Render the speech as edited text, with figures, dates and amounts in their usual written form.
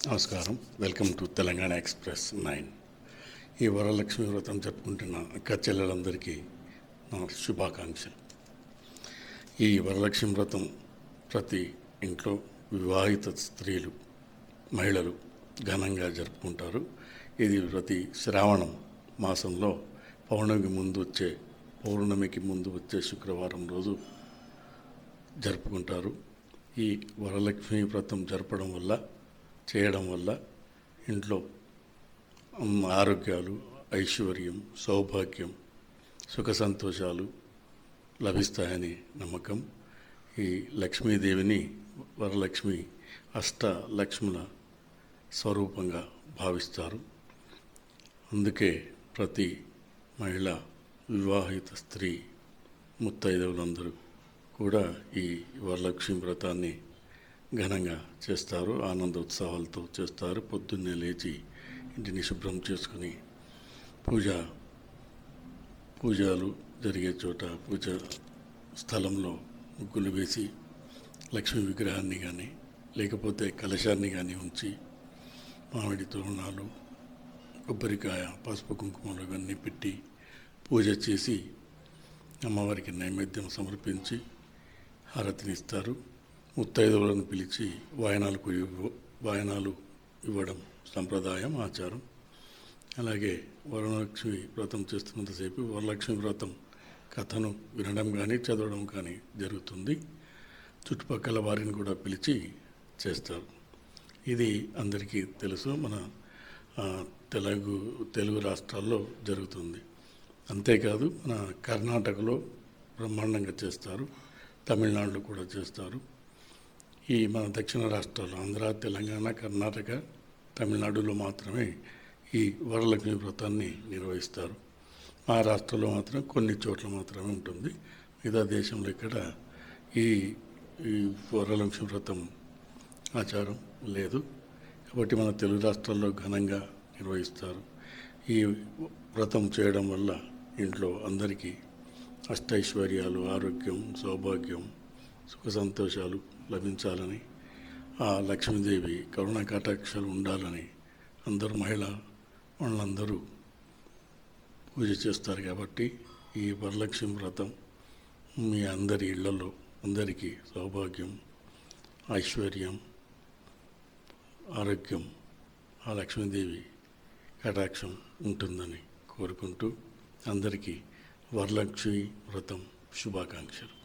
నమస్కారం. Welcome to Telangana express 9. ఈ వరలక్ష్మి వ్రతం జరుపుకుంటున్న అక్క చెల్లెలందరికీ నా శుభాకాంక్షలు. ఈ వరలక్ష్మి వ్రతం ప్రతి ఇంట్లో వివాహిత స్త్రీలు, మహిళలు ఘనంగా జరుపుకుంటారు. ఇది ప్రతి శ్రావణం మాసంలో పౌర్ణమికి ముందు వచ్చే శుక్రవారం రోజు జరుపుకుంటారు. ఈ వరలక్ష్మి వ్రతం చేయడం వల్ల ఇంట్లో ఆరోగ్యాలు, ఐశ్వర్యం, సౌభాగ్యం, సుఖ సంతోషాలు లభిస్తాయని నమ్మకం. ఈ లక్ష్మీదేవిని వరలక్ష్మి అష్టలక్ష్ముల స్వరూపంగా భావిస్తారు. అందుకే ప్రతి మహిళ, వివాహిత స్త్రీ, ముత్తైదవులందరూ కూడా ఈ వరలక్ష్మి వ్రతాన్ని ఘనంగా చేస్తారు. ఆనందోత్సాహాలతో చేస్తారు. పొద్దున్నే లేచి ఇంటిని శుభ్రం చేసుకుని పూజలు జరిగే చోట పూజ స్థలంలో ముగ్గులు వేసి లక్ష్మీ విగ్రహాన్ని కానీ లేకపోతే కలశాన్ని కానీ ఉంచి మామిడి తోరణాలు, కొబ్బరికాయ, పసుపు కుంకుమలు ఇవన్నీ పెట్టి పూజ చేసి అమ్మవారికి నైవేద్యం సమర్పించి హారతినిస్తారు. ముత్తైదువులను పిలిచి వాయనాలు ఇవ్వడం సంప్రదాయం, ఆచారం. అలాగే వరలక్ష్మి వ్రతం చేస్తున్నంతసేపు వరలక్ష్మి వ్రతం కథను వినడం కానీ చదవడం కానీ జరుగుతుంది. చుట్టుపక్కల వారిని కూడా పిలిచి చేస్తారు. ఇది అందరికీ తెలుసు. మన తెలుగు రాష్ట్రాల్లో జరుగుతుంది. అంతేకాదు మన కర్ణాటకలో బ్రహ్మాండంగా చేస్తారు. తమిళనాడులో కూడా చేస్తారు. ఈ మన దక్షిణ రాష్ట్రాలు ఆంధ్ర, తెలంగాణ, కర్ణాటక, తమిళనాడులో మాత్రమే ఈ వరలక్ష్మి వ్రతాన్ని నిర్వహిస్తారు. మా రాష్ట్రంలో మాత్రం కొన్ని చోట్ల మాత్రమే ఉంటుంది. మిగతా దేశంలో ఇక్కడ ఈ వరలక్ష్మి వ్రతం ఆచారం లేదు. కాబట్టి మన తెలుగు రాష్ట్రాల్లో ఘనంగా నిర్వహిస్తారు. ఈ వ్రతం చేయడం వల్ల ఇంట్లో అందరికీ అష్టైశ్వర్యాలు, ఆరోగ్యం, సౌభాగ్యం, సుఖ సంతోషాలు లభించాలని, ఆ లక్ష్మీదేవి కరుణా కటాక్షాలు ఉండాలని వాళ్ళందరూ పూజ చేస్తారు. కాబట్టి ఈ వరలక్ష్మి వ్రతం మీ అందరి ఇళ్లలో అందరికీ సౌభాగ్యం, ఐశ్వర్యం, ఆరోగ్యం, ఆ లక్ష్మీదేవి కటాక్షం ఉంటుందని కోరుకుంటూ అందరికీ వరలక్ష్మి వ్రతం శుభాకాంక్షలు.